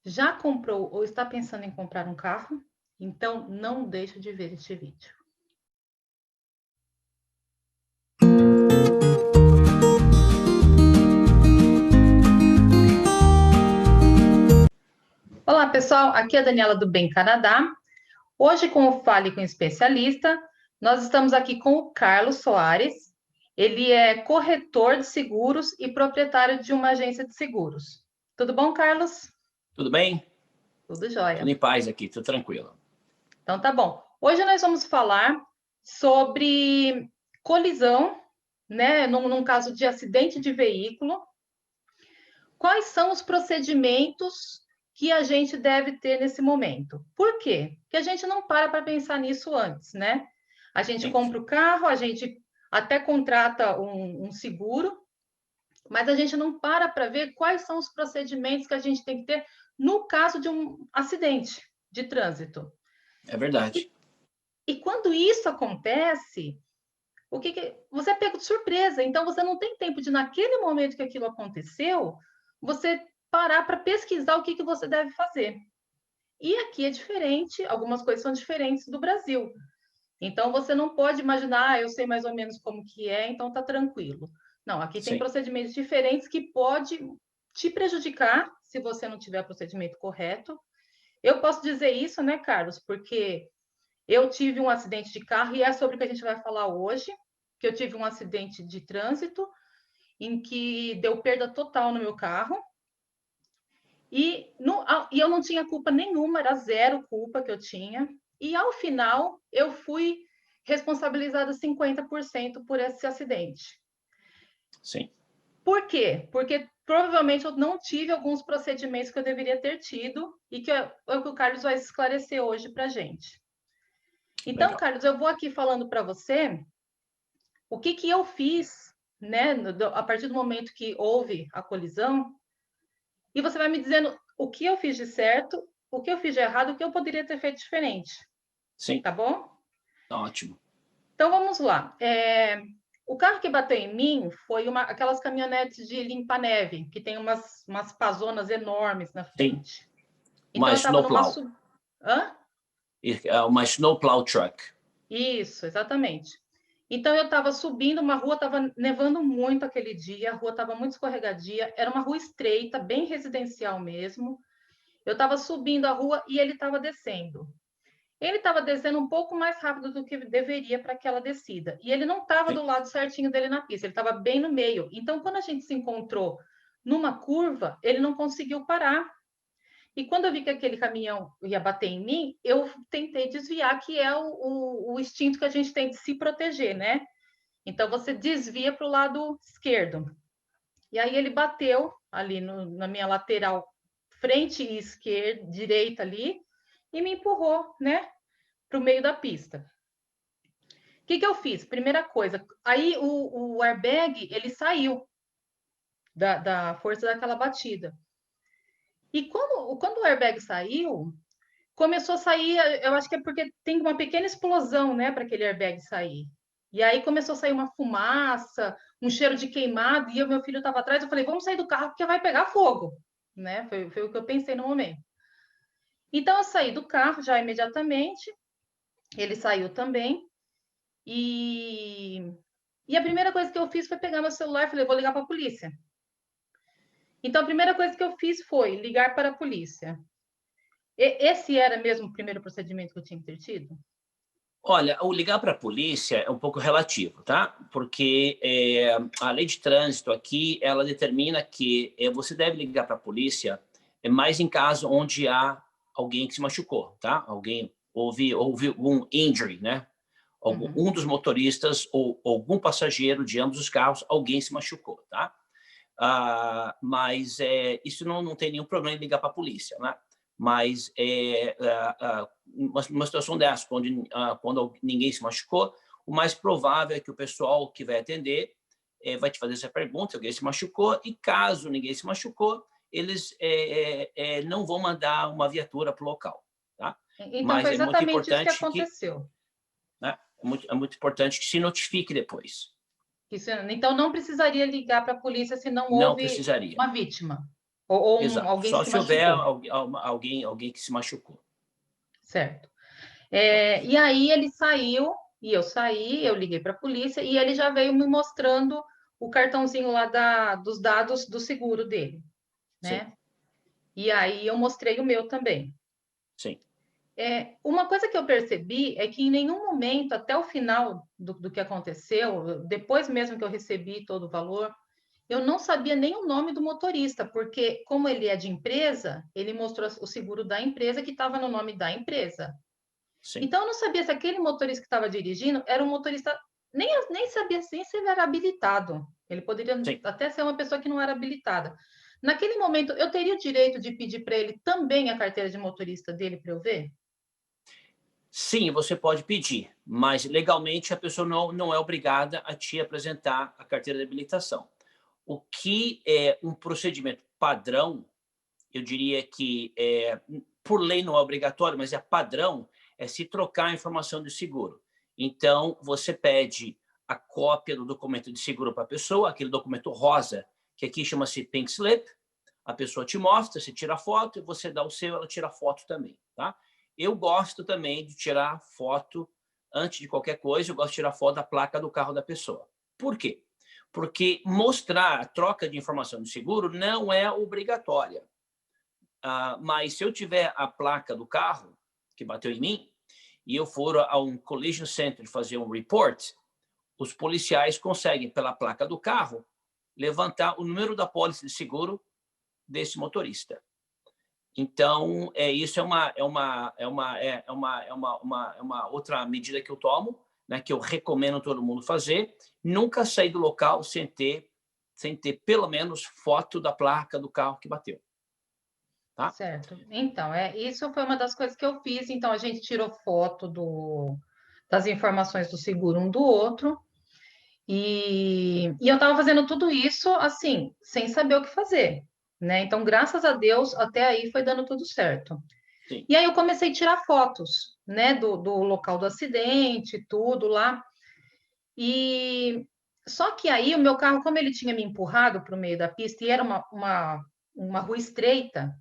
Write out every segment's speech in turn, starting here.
Já comprou ou está pensando em comprar um carro? Então não deixe de ver este vídeo. Olá pessoal, aqui é a Daniela do Bem Canadá. Hoje com o Fale com o Especialista, nós estamos aqui com o Carlos Soares. Ele é corretor de seguros e proprietário de uma agência de seguros. Tudo bom, Carlos? Tudo bem? Tudo Tudo jóia. em paz aqui, tudo tranquilo. Então tá bom. Hoje nós vamos falar sobre colisão, né? Num caso de acidente de veículo. Quais são os procedimentos que a gente deve ter nesse momento? Por quê? Porque a gente não para pensar nisso antes, né? A gente Sim, compra o carro, a gente até contrata um seguro, mas a gente não para ver quais são os procedimentos que a gente tem que ter no caso de um acidente de trânsito. é verdade. E quando isso acontece, você é pego de surpresa. Então você não tem tempo de, naquele momento que aquilo aconteceu, você parar para pesquisar o que você deve fazer. E aqui é diferente, algumas coisas são diferentes do Brasil. Então você não pode imaginar, eu sei mais ou menos como que é, então tá tranquilo. Não, aqui tem Sim, procedimentos diferentes que pode te prejudicar se você não tiver o procedimento correto. Eu posso dizer isso, né, Carlos? Porque eu tive um acidente de carro e é sobre o que a gente vai falar hoje, que eu tive um acidente de trânsito em que deu perda total no meu carro e eu não tinha culpa nenhuma, era zero culpa que eu tinha. E ao final eu fui responsabilizada 50% por esse acidente. sim. Por quê? Porque provavelmente eu não tive alguns procedimentos que eu deveria ter tido e que é o que o Carlos vai esclarecer hoje para a gente. Então, Legal. Carlos, eu vou aqui falando para você o que eu fiz, né, a partir do momento que houve a colisão, e você vai me dizendo o que eu fiz de certo, o que eu fiz de errado, o que eu poderia ter feito diferente, Sim, tá bom? ótimo. Então vamos lá. O carro que bateu em mim foi aquelas caminhonetes de limpa-neve, que tem umas pazonas enormes na Sim, frente. uma Então eu estava numa snowplow. Hã? Uma snowplow truck. Isso, exatamente. Então eu estava subindo uma rua, estava nevando muito aquele dia, a rua estava muito escorregadia, era uma rua estreita, bem residencial mesmo. Eu estava subindo a rua e ele estava descendo. Ele estava descendo um pouco mais rápido do que deveria para aquela descida. E ele não estava Sim, do lado certinho dele na pista, ele estava bem no meio. Então, quando a gente se encontrou numa curva, ele não conseguiu parar. E quando eu vi que aquele caminhão ia bater em mim, eu tentei desviar, que é o instinto que a gente tem de se proteger, né? Então você desvia para o lado esquerdo. E aí ele bateu ali na minha lateral frente e esquerda, direita ali, e me empurrou, né, para o meio da pista. O que eu fiz? Primeira coisa, aí o airbag ele saiu da força daquela batida. E quando o airbag saiu, começou a sair, eu acho que é porque tem uma pequena explosão, né, para aquele airbag sair. E aí começou a sair uma fumaça, um cheiro de queimado, e o meu filho estava atrás, eu falei, vamos sair do carro porque vai pegar fogo, né? Foi o que eu pensei no momento. Então eu saí do carro já imediatamente, ele saiu também, e, e a primeira coisa que eu fiz foi pegar meu celular e falei, vou ligar para a polícia. Então a primeira coisa que eu fiz foi ligar para a polícia. Esse era mesmo o primeiro procedimento que eu tinha que ter tido? Olha, o ligar para a polícia é um pouco relativo, tá? Porque a lei de trânsito aqui, ela determina que você deve ligar para a polícia mais em caso onde há alguém que se machucou, tá? Alguém houve um injury, né? Uhum. Um dos motoristas ou algum passageiro de ambos os carros, alguém se machucou, tá? Mas isso não tem nenhum problema em ligar para a polícia, né? Mas uma situação dessa, quando ninguém se machucou, o mais provável é que o pessoal que vai atender vai te fazer essa pergunta, alguém se machucou, e caso ninguém se machucou, eles não vão mandar uma viatura para o local, tá? Então Mas foi é muito exatamente isso que importante que, aconteceu. né, é muito importante que se notifique depois. Então não precisaria ligar para a polícia se não Não houve precisaria. uma vítima. Exato. alguém Só se se houver machucou, alguém que se machucou. certo? E aí ele saiu, e eu saí, eu liguei para a polícia, e ele já veio me mostrando o cartãozinho lá dos dados do seguro dele, Sim, né? E aí eu mostrei o meu também. sim. Uma coisa que eu percebi é que em nenhum momento, até o final do que aconteceu, depois mesmo que eu recebi todo o valor, eu não sabia nem o nome do motorista, porque como ele é de empresa, ele mostrou o seguro da empresa que estava no nome da empresa. Sim, Então eu não sabia se aquele motorista que estava dirigindo era um motorista, nem sabia nem se ele era habilitado. Ele poderia sim. até ser uma pessoa que não era habilitada. Naquele momento, eu teria o direito de pedir para ele também a carteira de motorista dele para eu ver? Sim, você pode pedir, mas legalmente a pessoa não é obrigada a te apresentar a carteira de habilitação. O que é um procedimento padrão, eu diria que por lei não é obrigatório, mas é padrão, é se trocar a informação de seguro. Então, você pede a cópia do documento de seguro para a pessoa, aquele documento rosa, que aqui chama-se pink slip, a pessoa te mostra, você tira a foto, você dá o seu, ela tira a foto também, tá? Eu gosto também de tirar foto, antes de qualquer coisa, eu gosto de tirar foto da placa do carro da pessoa. Por quê? Porque mostrar a troca de informação de seguro não é obrigatória. Mas se eu tiver a placa do carro que bateu em mim e eu for a um collision center fazer um report, os policiais conseguem, pela placa do carro, levantar o número da pólice de seguro desse motorista. Então, isso é uma outra medida que eu tomo, né, que eu recomendo todo mundo fazer. Nunca sair do local sem ter pelo menos foto da placa do carro que bateu. Tá? Certo. Então, isso foi uma das coisas que eu fiz. Então, a gente tirou foto das informações do seguro um do outro. E eu estava fazendo tudo isso assim, sem saber o que fazer, né? Então, graças a Deus, até aí foi dando tudo certo. Sim. E aí eu comecei a tirar fotos, né, do local do acidente, tudo lá. E só que aí o meu carro, como ele tinha me empurrado para o meio da pista e era uma rua estreita,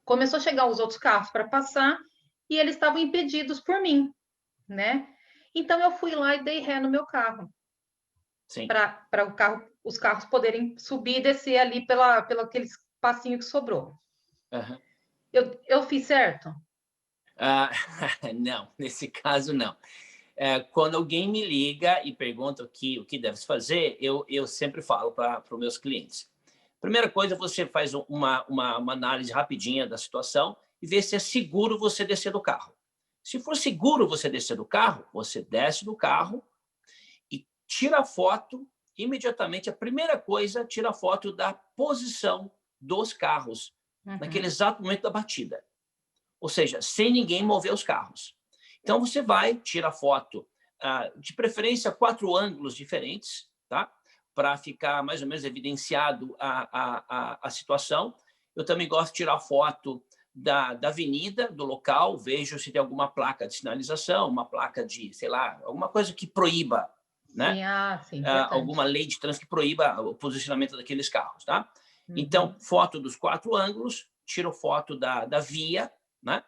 começou a chegar os outros carros para passar e eles estavam impedidos por mim, né? Então eu fui lá e dei ré no meu carro Sim. para os carros poderem subir e descer ali pelo aquele passinho que sobrou. Uhum. Eu fiz certo? Ah, não, nesse caso não. Quando alguém me liga e pergunta o que deve fazer, eu sempre falo para os meus clientes. Primeira coisa, você faz uma análise rapidinha da situação e vê se é seguro você descer do carro. Se for seguro você descer do carro, você desce do carro e tira a foto imediatamente. A primeira coisa, tira a foto da posição dos carros naquele Uhum. exato momento da batida. Ou seja, sem ninguém mover os carros. Então, você vai, tira foto, de preferência, 4 ângulos diferentes, tá? Para ficar mais ou menos evidenciado a situação. Eu também gosto de tirar foto da avenida, do local, vejo se tem alguma placa de sinalização, uma placa de, sei lá, alguma coisa que proíba, né? Sim, sim, importante. Alguma lei de trânsito que proíba o posicionamento daqueles carros, tá? Então, Uhum. foto dos 4 ângulos, tiro foto da via, né?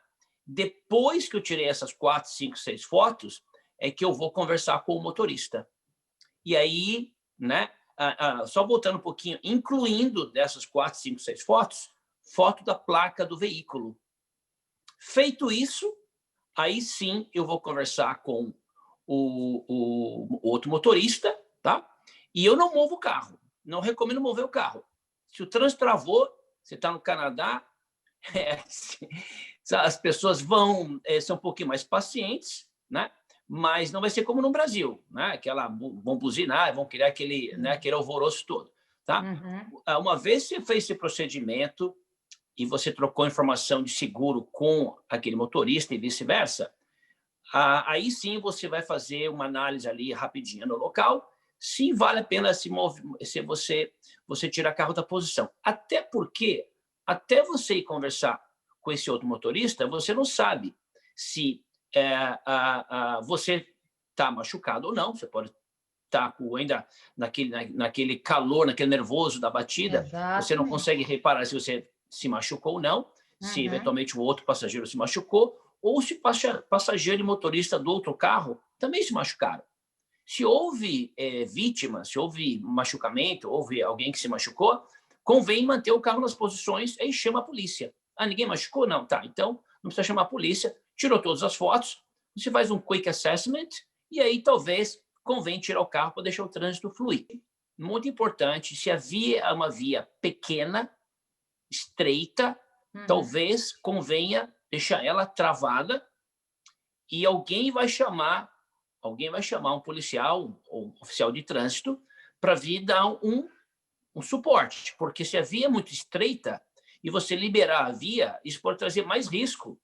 Depois que eu tirei essas 4, 5, 6 fotos, é que eu vou conversar com o motorista. E aí, né? Só voltando um pouquinho, incluindo dessas 4, 5, 6 fotos, foto da placa do veículo. Feito isso, aí sim eu vou conversar com o outro motorista, tá? E eu não movo o carro. Não recomendo mover o carro. Se o trânsito travou, você está no Canadá, assim, as pessoas vão ser um pouquinho mais pacientes, né? Mas não vai ser como no Brasil, né? Vão buzinar, vão criar aquele alvoroço todo, tá? Uhum. Uma vez que você fez esse procedimento e você trocou informação de seguro com aquele motorista e vice-versa, aí sim você vai fazer uma análise ali rapidinha no local, se vale a pena se você tirar carro da posição. Até porque, até você ir conversar com esse outro motorista, você não sabe se você está machucado ou não, você pode está ainda naquele calor, naquele nervoso da batida, Exatamente. você não consegue reparar se você se machucou ou não, se eventualmente o outro passageiro se machucou, ou se passageiro e motorista do outro carro também se machucaram. Se houve vítima, se houve machucamento, houve alguém que se machucou, convém manter o carro nas posições e chama a polícia. Ah, ninguém machucou? Não, tá. Então, não precisa chamar a polícia, tirou todas as fotos, você faz um quick assessment e aí talvez convém tirar o carro para deixar o trânsito fluir. Muito importante, se a via é uma via pequena, estreita, talvez convenha deixar ela travada e alguém vai chamar um policial ou um oficial de trânsito para vir dar um suporte, porque se a via é muito estreita e você liberar a via, isso pode trazer mais risco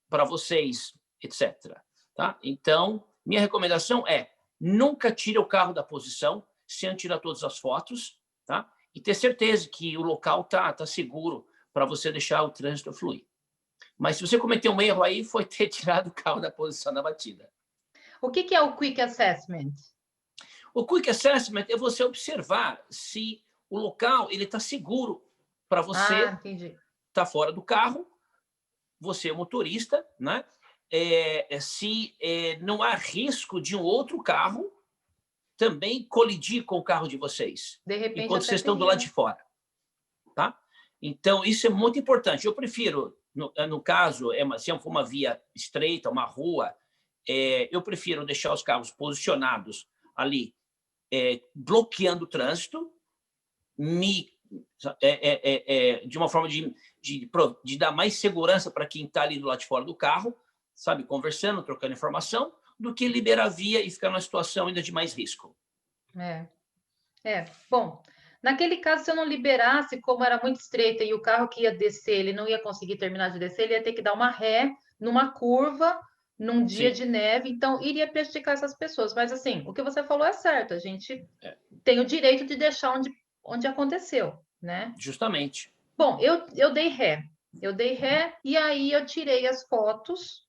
para vocês, etc. Tá? Então, minha recomendação é nunca tire o carro da posição sem tirar todas as fotos, tá? E ter certeza que o local tá seguro para você deixar o trânsito fluir. Mas se você cometeu um erro aí, foi ter tirado o carro da posição da batida. O que é o Quick Assessment? O Quick Assessment é você observar se o local está seguro para você estar fora do carro, você é motorista, né? Se não há risco de um outro carro também colidir com o carro de vocês, de repente, enquanto vocês estão do lado de fora. Tá? Então, isso é muito importante. Eu prefiro, no caso, se for uma via estreita, uma rua, eu prefiro deixar os carros posicionados ali, bloqueando o trânsito, de uma forma de dar mais segurança para quem está ali do lado de fora do carro, sabe, conversando, trocando informação, do que liberar a via e ficar numa situação ainda de mais risco. Bom, naquele caso, se eu não liberasse, como era muito estreita e o carro que ia descer, ele não ia conseguir terminar de descer, ele ia ter que dar uma ré numa curva, num dia de neve, então iria prejudicar essas pessoas. Mas assim, o que você falou é certo, a gente tem o direito de deixar onde aconteceu, né? Justamente. Bom, eu dei ré. Eu dei ré e aí eu tirei as fotos.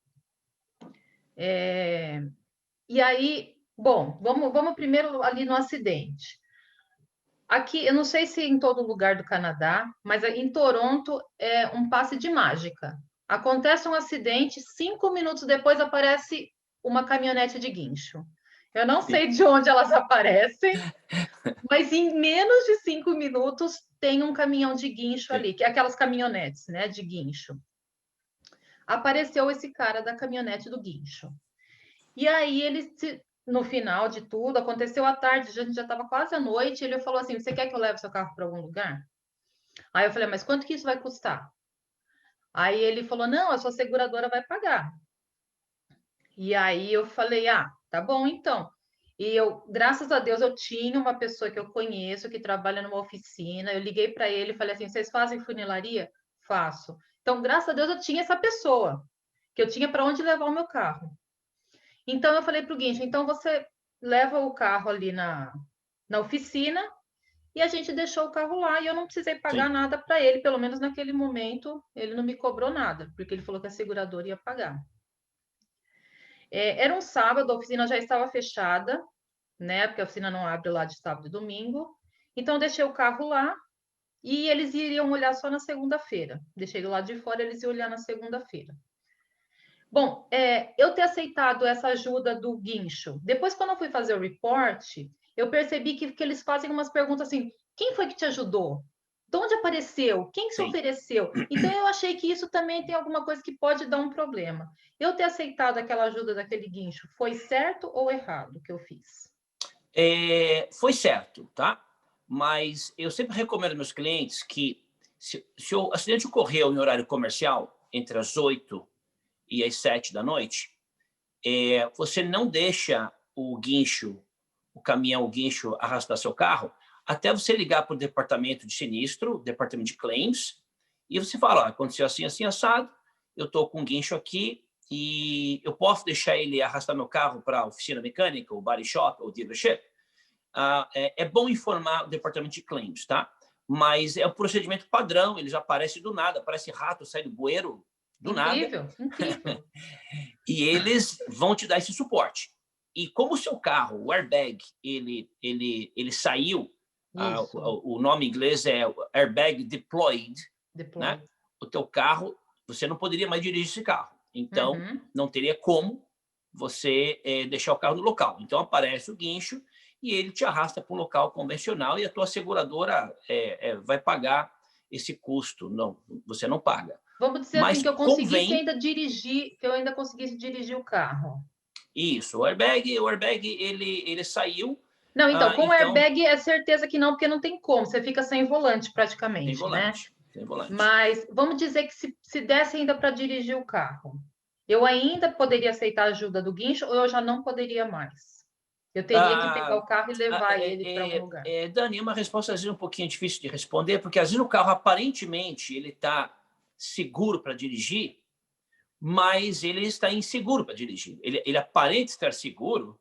E aí, bom, vamos primeiro ali no acidente. Aqui, eu não sei se em todo lugar do Canadá, mas em Toronto é um passe de mágica. Acontece um acidente, 5 minutos depois aparece uma caminhonete de guincho. Eu não sei de onde elas aparecem, mas em menos de 5 minutos tem um caminhão de guincho ali, que é aquelas caminhonetes, né, de guincho. Apareceu esse cara da caminhonete do guincho. E aí no final de tudo, aconteceu à tarde, a gente já estava quase à noite, ele falou assim, você quer que eu leve seu carro para algum lugar? Aí eu falei, mas quanto que isso vai custar? Aí ele falou, não, a sua seguradora vai pagar. E aí eu falei, tá bom então. E graças a Deus, eu tinha uma pessoa que eu conheço, que trabalha numa oficina, eu liguei para ele e falei assim, vocês fazem funilaria? Faço. Então, graças a Deus, eu tinha essa pessoa, que eu tinha para onde levar o meu carro. Então, eu falei para o guincho, então você leva o carro ali na oficina e a gente deixou o carro lá e eu não precisei pagar nada para ele, pelo menos naquele momento, ele não me cobrou nada, porque ele falou que a seguradora ia pagar. Era um sábado, a oficina já estava fechada, né? Porque a oficina não abre lá de sábado e domingo. Então, eu deixei o carro lá e eles iriam olhar só na segunda-feira. Deixei do lado de fora, eles iam olhar na segunda-feira. Bom, eu ter aceitado essa ajuda do guincho. Depois, quando eu fui fazer o report, eu percebi que eles fazem umas perguntas assim: quem foi que te ajudou? De onde apareceu? Quem se ofereceu? Então, eu achei que isso também tem alguma coisa que pode dar um problema. Eu ter aceitado aquela ajuda daquele guincho, foi certo ou errado o que eu fiz? Foi certo, tá? Mas eu sempre recomendo aos meus clientes que, se o acidente ocorreu em horário comercial, entre as 8 e as 7 da noite, você não deixa o guincho, o caminhão, o guincho arrastar seu carro, até você ligar para o departamento de sinistro, departamento de claims, e você fala, aconteceu assim, assim, assado, eu estou com um guincho aqui e eu posso deixar ele arrastar meu carro para a oficina mecânica, o body shop, ou dealership? É bom informar o departamento de claims, tá? Mas é um procedimento padrão, eles aparecem do nada, parece rato, sai do bueiro do nada. Incrível. E eles vão te dar esse suporte. e como o seu carro, o airbag, ele saiu, Isso, o nome em inglês é airbag deployed, né? deploy. O teu carro, você não poderia mais dirigir esse carro. Então, Uhum. não teria como você deixar o carro no local. Então, aparece o guincho e ele te arrasta para um local convencional e a tua seguradora vai pagar esse custo. Não, você não paga. Vamos dizer assim, Mas que eu conseguisse convém ainda dirigir, que eu ainda conseguisse dirigir o carro. isso. O airbag ele saiu, Não, então, com então airbag é certeza que não, porque não tem como, você fica sem volante tem praticamente, né? volante, tem volante. Mas vamos dizer que se desse ainda para dirigir o carro, eu ainda poderia aceitar a ajuda do guincho ou eu já não poderia mais? Eu teria que pegar Ah, o carro e levar ele para algum lugar. Dani, é uma resposta às vezes um pouquinho difícil de responder, porque às vezes o carro aparentemente ele está seguro para dirigir, mas ele está inseguro para dirigir. Ele aparenta estar seguro,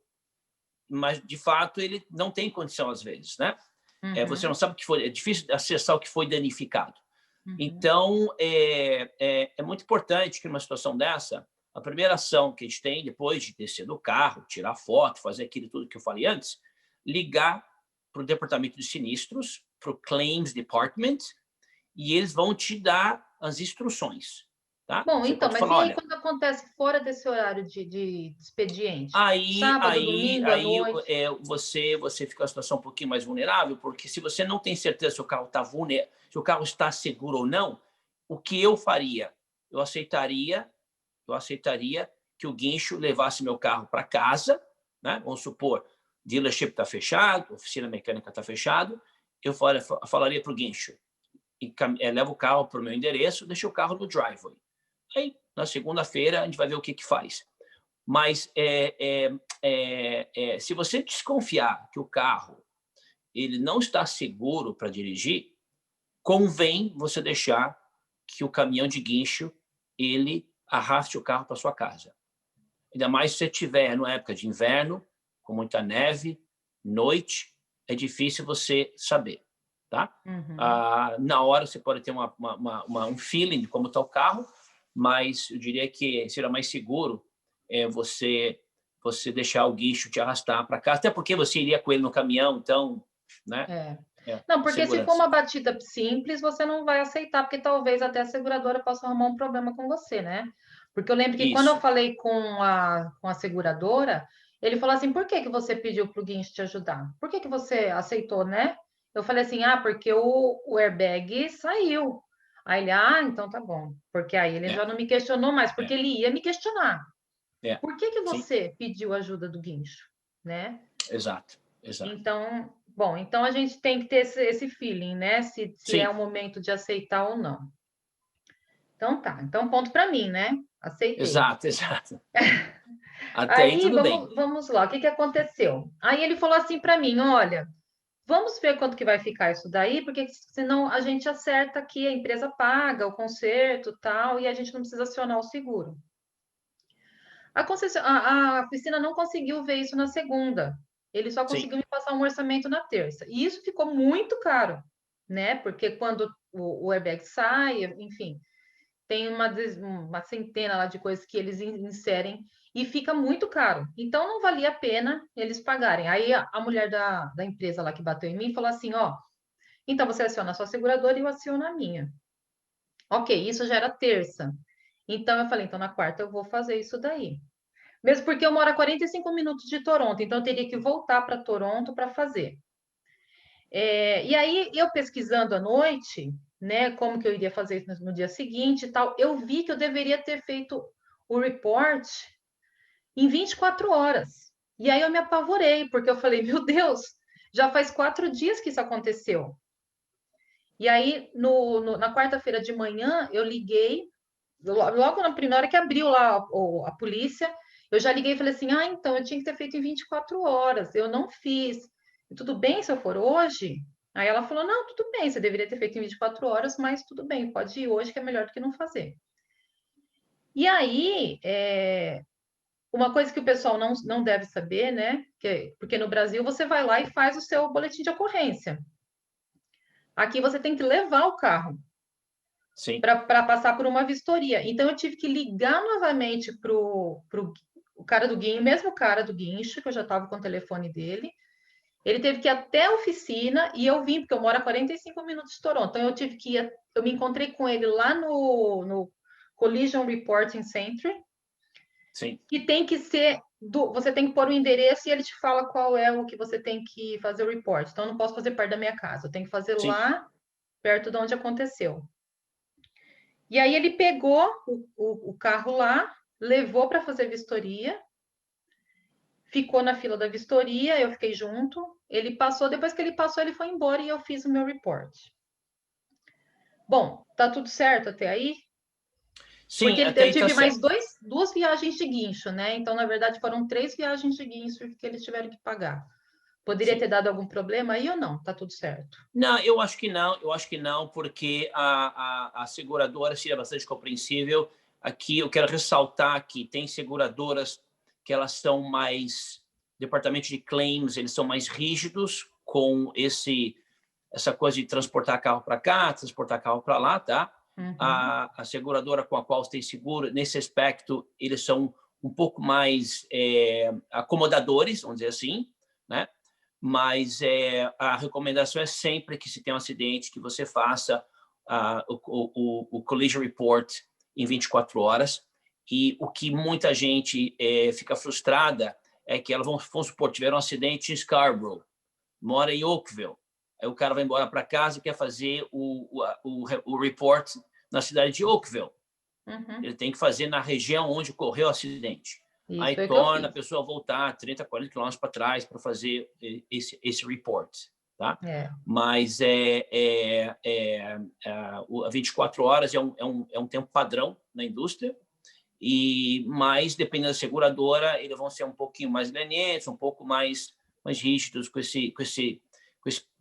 mas de fato ele não tem condição às vezes, né? Você não Uhum, sabe o que foi, é difícil acessar o que foi danificado. uhum. Então, é muito importante que numa situação dessa, a primeira ação que a gente tem, depois de descer do carro, tirar foto, fazer aquilo tudo que eu falei antes, ligar para o departamento de sinistros, para o Claims Department, e eles vão te dar as instruções. Tá? Bom, Você então, pode mas falar, e aí olha, quando acontece fora desse horário de expediente? aí, Sábado, aí, domingo, à aí noite? você fica numa situação um pouquinho mais vulnerável, porque se você não tem certeza se o carro está vulnerável, se o carro está seguro ou não, o que eu faria? Eu aceitaria, eu aceitaria que o guincho levasse meu carro para casa, né? Vamos supor, dealership está fechado, oficina mecânica está fechado, eu falaria para o guincho, leva o carro para o meu endereço, deixa o carro no driveway. Aí, na segunda-feira, a gente vai ver o que faz. Mas se você desconfiar que o carro ele não está seguro para dirigir, convém você deixar que o caminhão de guincho ele arraste o carro para sua casa. Ainda mais se você estiver numa época de inverno, com muita neve, noite, é difícil você saber, tá? Uhum. Na hora você pode ter um feeling de como está o carro, mas eu diria que seria mais seguro você deixar o guincho te arrastar para casa, até porque você iria com ele no caminhão, então, né? É. Não, porque se for Segurança. uma batida simples, você não vai aceitar, porque talvez até a seguradora possa arrumar um problema com você, né? Porque eu lembro que quando eu Isso. falei com a seguradora, ele falou assim: por que que você pediu para o guincho te ajudar? Por que que você aceitou, né? Eu falei assim: ah, porque o airbag saiu. Aí ele, então tá bom. Porque aí ele É, já não me questionou mais, porque é, ele ia me questionar. é. Por que que Sim, você pediu ajuda do guincho, né? exato, exato. Então, bom, então a gente tem que ter esse feeling, né? Se é Sim, o momento de aceitar ou não. Então tá, então ponto para mim, né? Aceitei. exato, exato. Até aí Aí tudo bem. vamos lá, o que que aconteceu? Aí ele falou assim para mim: olha, vamos ver quanto que vai ficar isso daí, porque senão a gente acerta aqui, a empresa paga o conserto tal, e a gente não precisa acionar o seguro. A piscina não conseguiu ver isso na segunda. Ele só Sim, conseguiu me passar um orçamento na terça. E isso ficou muito caro, né? Porque quando o airbag sai, enfim, tem uma centena lá de coisas que eles inserem e fica muito caro. Então não valia a pena eles pagarem. Aí a mulher da empresa lá que bateu em mim falou assim: ó, então você aciona a sua seguradora e eu aciono a minha. Ok, isso já era terça. Então eu falei: então na quarta eu vou fazer isso daí. Mesmo porque eu moro a 45 minutos de Toronto, então eu teria que voltar para Toronto para fazer. E aí, eu pesquisando à noite, né, como que eu iria fazer isso no dia seguinte e tal, eu vi que eu deveria ter feito o report em 24 horas. E aí eu me apavorei, porque eu falei, meu Deus, já faz 4 dias que isso aconteceu. E aí, na quarta-feira de manhã, eu liguei, logo na primeira hora que abriu lá a polícia, eu já liguei e falei assim: então eu tinha que ter feito em 24 horas, eu não fiz. Tudo bem se eu for hoje? Aí ela falou: não, tudo bem, você deveria ter feito em 24 horas, mas tudo bem, pode ir hoje, que é melhor do que não fazer. E aí, uma coisa que o pessoal não deve saber, né? Porque no Brasil você vai lá e faz o seu boletim de ocorrência. Aqui você tem que levar o carro sim. para passar por uma vistoria. Então, eu tive que ligar novamente para o o cara do guincho, o mesmo cara do guincho, que eu já estava com o telefone dele, ele teve que ir até a oficina e eu vim, porque eu moro a 45 minutos de Toronto. Então eu tive que ir, eu me encontrei com ele lá no Collision Reporting Center, Sim, que tem que ser você tem que pôr o endereço e ele te fala qual é o que você tem que fazer o report. Então eu não posso fazer perto da minha casa, eu tenho que fazer sim. lá perto de onde aconteceu. E aí ele pegou o carro lá, levou para fazer vistoria, ficou na fila da vistoria, eu fiquei junto. Ele passou, depois que ele passou, ele foi embora e eu fiz o meu report. Bom, tá tudo certo até aí? Sim, Porque até eu aí tá tive mais certo. duas viagens de guincho, né? Então, na verdade, foram 3 viagens de guincho que eles tiveram que pagar. Poderia Sim. ter dado algum problema aí ou não? Tá tudo certo. Não, eu acho que não, porque a seguradora seria bastante compreensível. Aqui eu quero ressaltar que tem seguradoras que elas são mais, departamento de claims, eles são mais rígidos com essa coisa de transportar carro para cá, transportar carro para lá, tá? Uhum. A seguradora com a qual você tem seguro, nesse aspecto, eles são um pouco mais acomodadores, vamos dizer assim, né? Mas a recomendação é sempre que se tem um acidente, que você faça o collision report em 24 horas. E o que muita gente fica frustrada é que elas vamos supor, tiveram um acidente em Scarborough, mora em Oakville, aí o cara vai embora para casa e quer fazer o report na cidade de Oakville. Uhum. Ele tem que fazer na região onde ocorreu o acidente. Isso Aí foi o que eu torna a fiz. pessoa voltar 30, 40 quilômetros para trás para fazer esse report. Tá? É. Mas a 24 horas é um tempo padrão na indústria, mas dependendo da seguradora, eles vão ser um pouquinho mais lenientes, um pouco mais rígidos com esse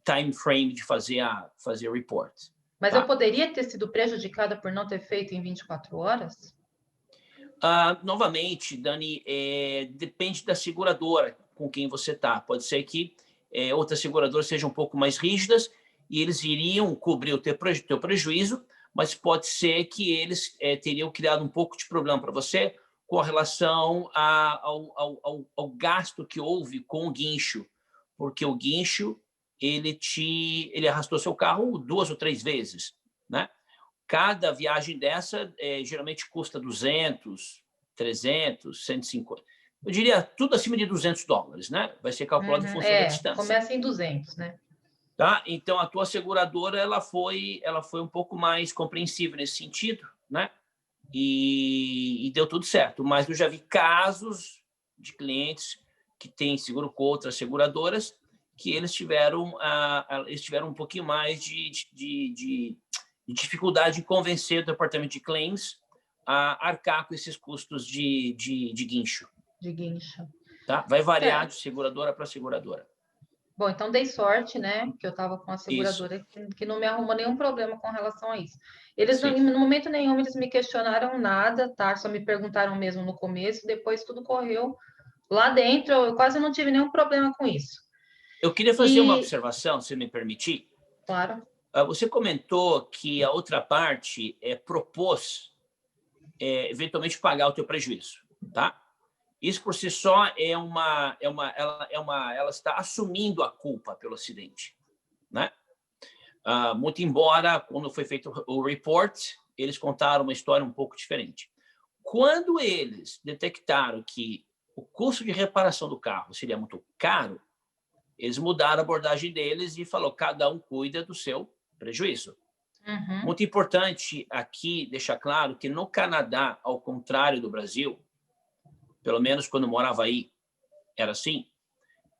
time frame de fazer o report. Mas eu Tá? poderia ter sido prejudicada por não ter feito em 24 horas? Novamente, Dani, depende da seguradora com quem você está. Pode ser que outras seguradoras sejam um pouco mais rígidas e eles iriam cobrir o teu prejuízo, mas pode ser que eles teriam criado um pouco de problema para você com relação ao gasto que houve com o guincho, porque o guincho ele arrastou seu carro 2 ou 3 vezes, né? Cada viagem dessa geralmente custa 200, 300, 150. Eu diria tudo acima de $200, né? Vai ser calculado em Uhum. função da É, distância. começa em 200, né? Tá? Então, a tua seguradora ela foi um pouco mais compreensiva nesse sentido, né? E deu tudo certo. Mas eu já vi casos de clientes que têm seguro com outras seguradoras que eles tiveram um pouquinho mais de dificuldade de convencer o departamento de claims a arcar com esses custos de guincho. De guincho. Tá? Vai variar de Certo. seguradora para seguradora. Bom, então dei sorte, né? Que eu estava com a Isso, seguradora que não me arrumou nenhum problema com relação a isso. Eles, sim. no momento nenhum, eles me questionaram nada, tá? Só me perguntaram mesmo no começo, depois tudo correu lá dentro, eu quase não tive nenhum problema com isso. Eu queria fazer uma E, observação, se me permitir. claro, Você comentou que a outra parte propôs eventualmente pagar o teu prejuízo, tá? Isso por si só ela está assumindo a culpa pelo acidente, né? Muito embora quando foi feito o report eles contaram uma história um pouco diferente. Quando eles detectaram que o custo de reparação do carro seria muito caro, eles mudaram a abordagem deles e falou cada um cuida do seu prejuízo. uhum, Muito importante aqui deixar claro que no Canadá, ao contrário do Brasil, pelo menos quando eu morava aí, era assim.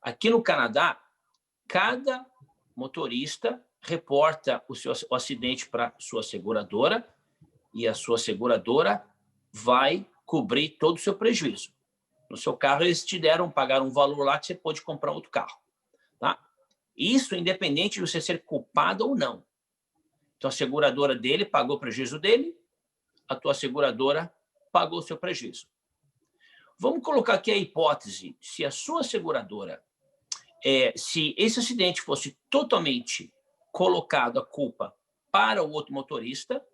Aqui no Canadá, cada motorista reporta o acidente para sua seguradora e a sua seguradora vai cobrir todo o seu prejuízo. No seu carro, eles pagaram um valor lá que você pode comprar outro carro. Tá? Isso independente de você ser culpado ou não. Então, a seguradora dele pagou o prejuízo dele, a tua seguradora pagou o seu prejuízo. Vamos colocar aqui a hipótese, se a sua seguradora, se esse acidente fosse totalmente colocado a culpa para o outro motorista,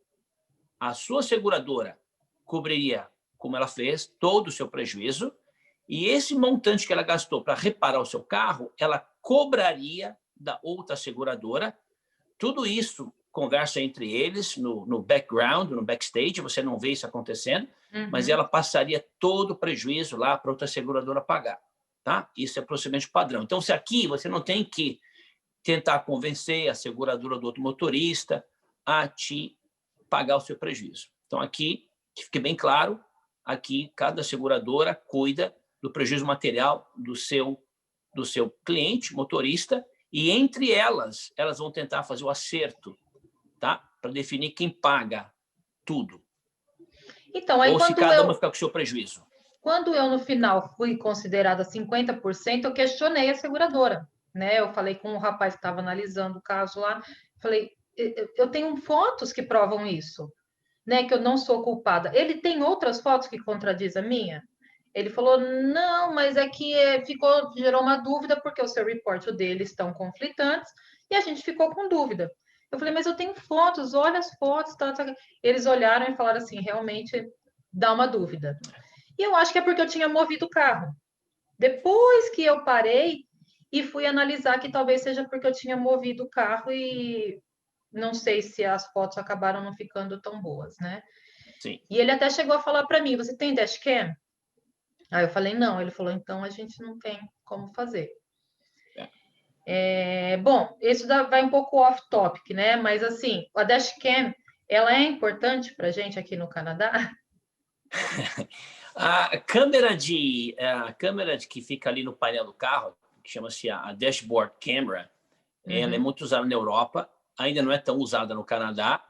a sua seguradora cobriria, como ela fez, todo o seu prejuízo E esse montante que ela gastou para reparar o seu carro, ela cobraria da outra seguradora. Tudo isso conversa entre eles no background, no backstage, você não vê isso acontecendo, mas ela passaria todo o prejuízo lá para outra seguradora pagar. Tá? Isso é procedimento padrão. Então, se aqui você não tem que tentar convencer a seguradora do outro motorista a te pagar o seu prejuízo. Então, aqui, que fique bem claro, aqui cada seguradora cuida do prejuízo material do seu cliente, motorista, e entre elas vão tentar fazer o acerto, tá? Para definir quem paga tudo. Então, aí ou se cada uma ficar com o seu prejuízo. Quando eu, no final, fui considerada 50%, eu questionei a seguradora, né? Eu falei com o rapaz que estava analisando o caso lá, falei, eu tenho fotos que provam isso, né? Que eu não sou culpada. Ele tem outras fotos que contradiz a minha? Ele falou, não, mas é que gerou uma dúvida, porque o seu report e o dele estão conflitantes, e a gente ficou com dúvida. Eu falei, mas eu tenho fotos, olha as fotos. Tá. Eles olharam e falaram assim, realmente dá uma dúvida. E eu acho que é porque eu tinha movido o carro. Depois que eu parei e fui analisar que talvez seja porque eu tinha movido o carro e não sei se as fotos acabaram não ficando tão boas, né? Sim. E ele até chegou a falar para mim, você tem dashcam? Aí eu falei, não. Ele falou, então a gente não tem como fazer. Bom, isso vai um pouco off-topic, né? Mas assim, a dashcam, ela é importante para a gente aqui no Canadá? A câmera que fica ali no painel do carro, que chama-se a dashboard camera, ela é muito usada na Europa, ainda não é tão usada no Canadá.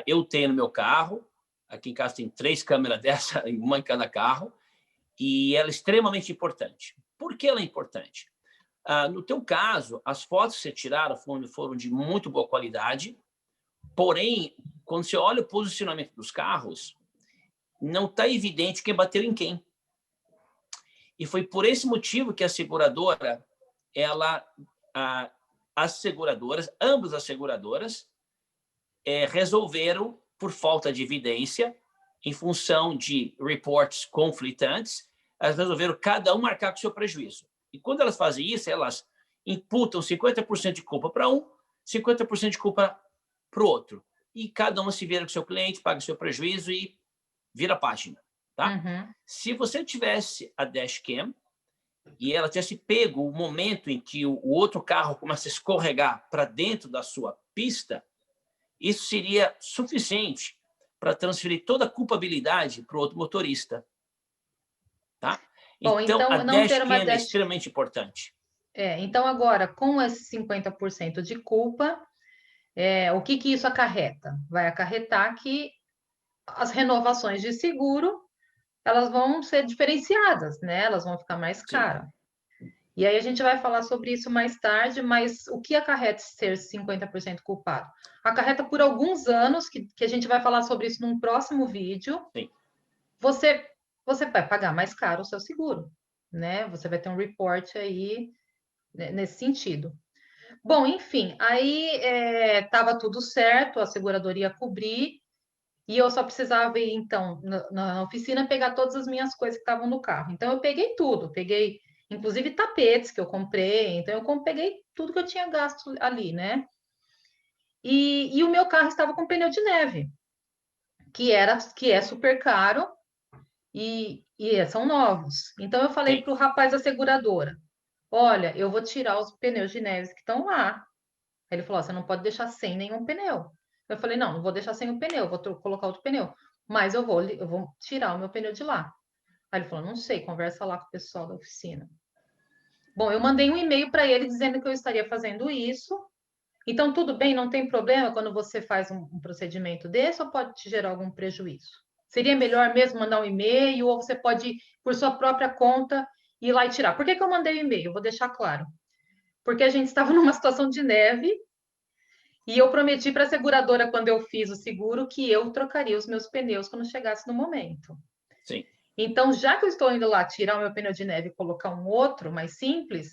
Eu tenho no meu carro, aqui em casa tem 3 câmeras dessa, uma em cada carro, e ela é extremamente importante. Por que ela é importante? No teu caso, as fotos que você tiraram foram de muito boa qualidade, porém, quando você olha o posicionamento dos carros, não está evidente quem bateu em quem. E foi por esse motivo que a seguradora, ambas as seguradoras, resolveram, por falta de evidência, em função de reports conflitantes, elas resolveram cada um marcar com o seu prejuízo. E quando elas fazem isso, elas imputam 50% de culpa para um, 50% de culpa para o outro. E cada uma se vira com o seu cliente, paga o seu prejuízo e vira a página. Tá? Se você tivesse a dashcam e ela tivesse pego o momento em que o outro carro começa a escorregar para dentro da sua pista, isso seria suficiente para transferir toda a culpabilidade para o outro motorista. Tá? Bom, então a não ter uma dashcam é extremamente importante. Então, agora, com esse 50% de culpa, o que isso acarreta? Vai acarretar que as renovações de seguro, elas vão ser diferenciadas, né? Elas vão ficar mais caras. E aí a gente vai falar sobre isso mais tarde, mas o que acarreta ser 50% culpado? Acarreta por alguns anos, que a gente vai falar sobre isso num próximo vídeo. Sim. Você vai pagar mais caro o seu seguro, né? Você vai ter um report aí, né, nesse sentido. Bom, enfim, aí estava tudo certo, a seguradora ia cobrir, e eu só precisava ir, então, na oficina, pegar todas as minhas coisas que estavam no carro. Então, eu peguei tudo, peguei, inclusive, tapetes que eu comprei, então, eu peguei tudo que eu tinha gasto ali, né? E o meu carro estava com pneu de neve, que é super caro, e são novos. Então, eu falei para o rapaz da seguradora, olha, eu vou tirar os pneus de neve que estão lá. Ele falou, você não pode deixar sem nenhum pneu. Eu falei, não vou deixar sem o pneu, vou colocar outro pneu. Mas eu vou tirar o meu pneu de lá. Aí ele falou, não sei, conversa lá com o pessoal da oficina. Bom, eu mandei um e-mail para ele dizendo que eu estaria fazendo isso. Então, tudo bem, não tem problema quando você faz um procedimento desse ou pode te gerar algum prejuízo? Seria melhor mesmo mandar um e-mail ou você pode, por sua própria conta, ir lá e tirar? Por que eu mandei o e-mail? Vou deixar claro. Porque a gente estava numa situação de neve e eu prometi para a seguradora, quando eu fiz o seguro, que eu trocaria os meus pneus quando chegasse no momento. Sim. Então, já que eu estou indo lá tirar o meu pneu de neve e colocar um outro mais simples,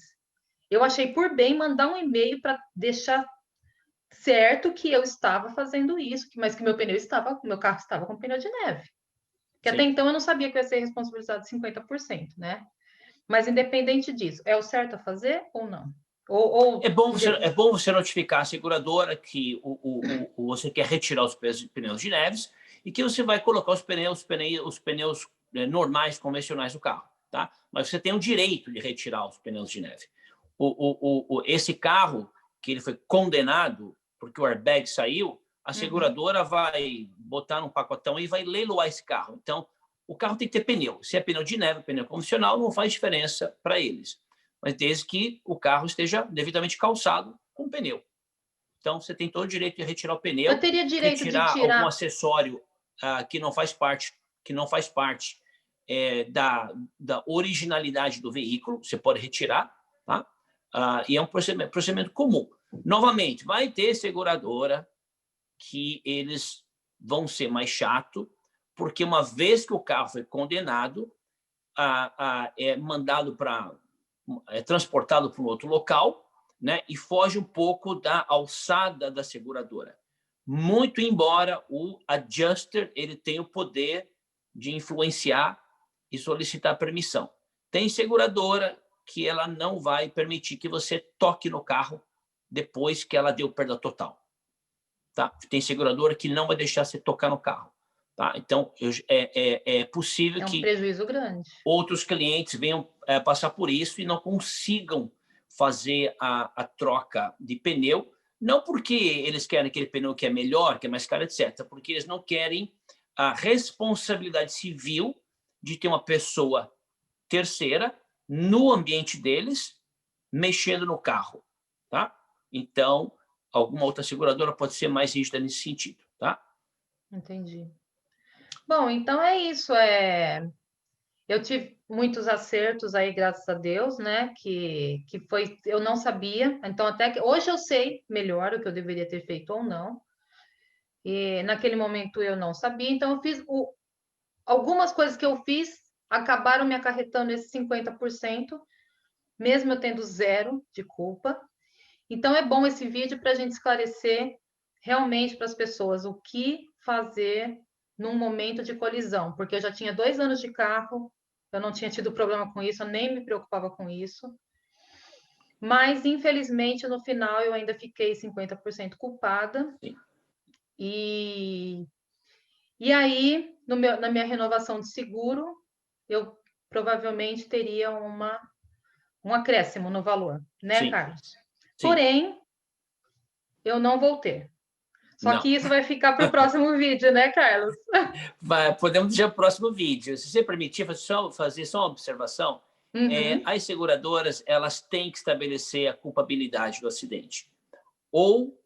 eu achei por bem mandar um e-mail para deixar certo que eu estava fazendo isso, mas que meu carro estava com pneu de neve. Que até então eu não sabia que eu ia ser responsabilizado 50%, né? Mas independente disso, é o certo a fazer ou não? É bom você notificar a seguradora que você quer retirar os pneus de neves e que você vai colocar os pneus normais, convencionais do carro, tá? Mas você tem o direito de retirar os pneus de neve. Esse carro, que ele foi condenado porque o airbag saiu, a seguradora vai botar num pacotão e vai leiloar esse carro. Então, o carro tem que ter pneu. Se é pneu de neve, pneu convencional, não faz diferença para eles. Mas desde que o carro esteja devidamente calçado com pneu. Então, você tem todo o direito de retirar o pneu, Eu teria direito de retirar algum tirar... acessório que não faz parte, da originalidade do veículo, você pode retirar, tá? E é um procedimento comum. Novamente, vai ter seguradora que eles vão ser mais chato, porque uma vez que o carro foi condenado, é mandado transportado para um outro local, né, e foge um pouco da alçada da seguradora. Muito embora o adjuster ele tenha o poder de influenciar e solicitar permissão. Tem seguradora que ela não vai permitir que você toque no carro depois que ela deu perda total. Tá? Tem seguradora que não vai deixar você tocar no carro. Tá? Então, é possível que prejuízo grande. Outros clientes venham passar por isso e não consigam fazer a troca de pneu, não porque eles querem aquele pneu que é melhor, que é mais caro, etc., porque eles não querem a responsabilidade civil de ter uma pessoa terceira no ambiente deles mexendo no carro. Tá? Então, alguma outra seguradora pode ser mais rígida nesse sentido. Tá? Entendi. Bom, então é isso. Eu tive muitos acertos aí, graças a Deus, né? Que foi, eu não sabia. Então, até que hoje eu sei melhor o que eu deveria ter feito ou não. E naquele momento eu não sabia. Então, eu fiz algumas coisas que eu fiz acabaram me acarretando esse 50%, mesmo eu tendo zero de culpa. Então, é bom esse vídeo para a gente esclarecer realmente para as pessoas o que fazer num momento de colisão, porque eu já tinha 2 anos de carro, eu não tinha tido problema com isso, eu nem me preocupava com isso. Mas, infelizmente, no final eu ainda fiquei 50% culpada. Sim. E aí, na minha renovação de seguro, eu provavelmente teria um acréscimo no valor, né, Sim. Carlos? Sim. Porém, eu não vou ter. Só Não. que isso vai ficar para o próximo vídeo, né, Carlos? Podemos deixar o próximo vídeo. Se você permitir, fazer só uma observação. As seguradoras elas têm que estabelecer a culpabilidade do acidente. Ou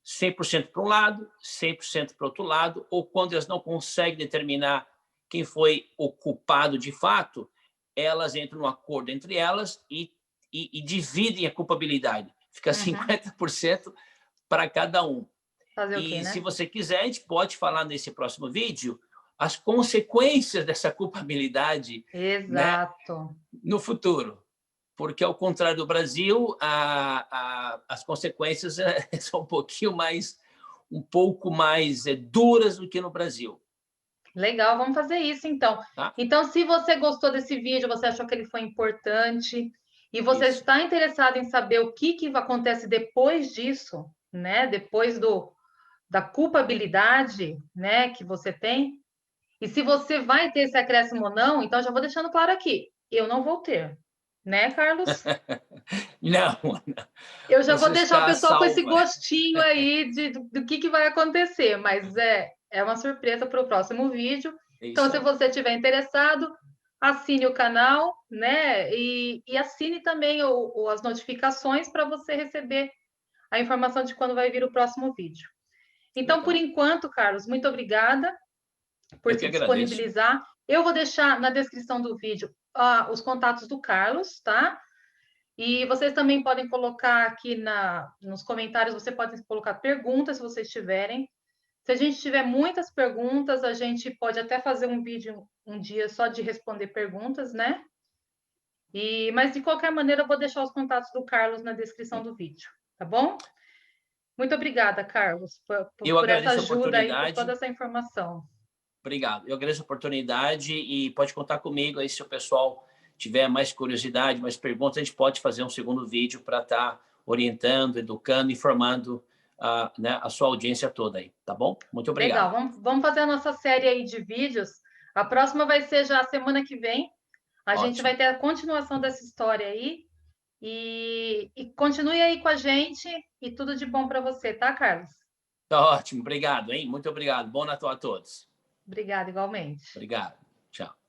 100% para um lado, 100% para o outro lado, ou quando elas não conseguem determinar quem foi o culpado de fato, elas entram num acordo entre elas e dividem a culpabilidade. Fica 50% para cada um. Fazer o quê, né? Se você quiser, a gente pode falar nesse próximo vídeo as consequências dessa culpabilidade, Exato. né, no futuro. Porque, ao contrário do Brasil, as consequências são um pouco mais duras do que no Brasil. Legal, vamos fazer isso então. Tá? Então, se você gostou desse vídeo, você achou que ele foi importante e você Isso. está interessado em saber o que acontece depois disso, né? Depois da culpabilidade, né, que você tem. E se você vai ter esse acréscimo ou não, então já vou deixando claro aqui, eu não vou ter, né, Carlos? Não, Eu já vou você deixar o está pessoal com esse salva. gostinho aí do que vai acontecer, mas é uma surpresa para o próximo vídeo. Então, se você estiver interessado, assine o canal, né? E assine também as notificações para você receber a informação de quando vai vir o próximo vídeo. Então, por enquanto, Carlos, muito obrigada por se disponibilizar. Eu vou deixar na descrição do vídeo os contatos do Carlos, tá? E vocês também podem colocar aqui nos comentários, você pode colocar perguntas se vocês tiverem. Se a gente tiver muitas perguntas, a gente pode até fazer um vídeo um dia só de responder perguntas, né? Mas de qualquer maneira, eu vou deixar os contatos do Carlos na descrição do vídeo, tá bom? Muito obrigada, Carlos, por essa ajuda aí, por toda essa informação. Obrigado. Eu agradeço a oportunidade e pode contar comigo aí se o pessoal tiver mais curiosidade, mais perguntas, a gente pode fazer um segundo vídeo para estar orientando, educando, informando né, a sua audiência toda aí, tá bom? Muito obrigado. Legal, vamos fazer a nossa série aí de vídeos. A próxima vai ser já a semana que vem. A gente vai ter a continuação dessa história aí. E continue aí com a gente e tudo de bom para você, tá, Carlos? Tá ótimo, obrigado, hein? Muito obrigado. Bom Natal a todos. Obrigada, igualmente. Obrigado. Tchau.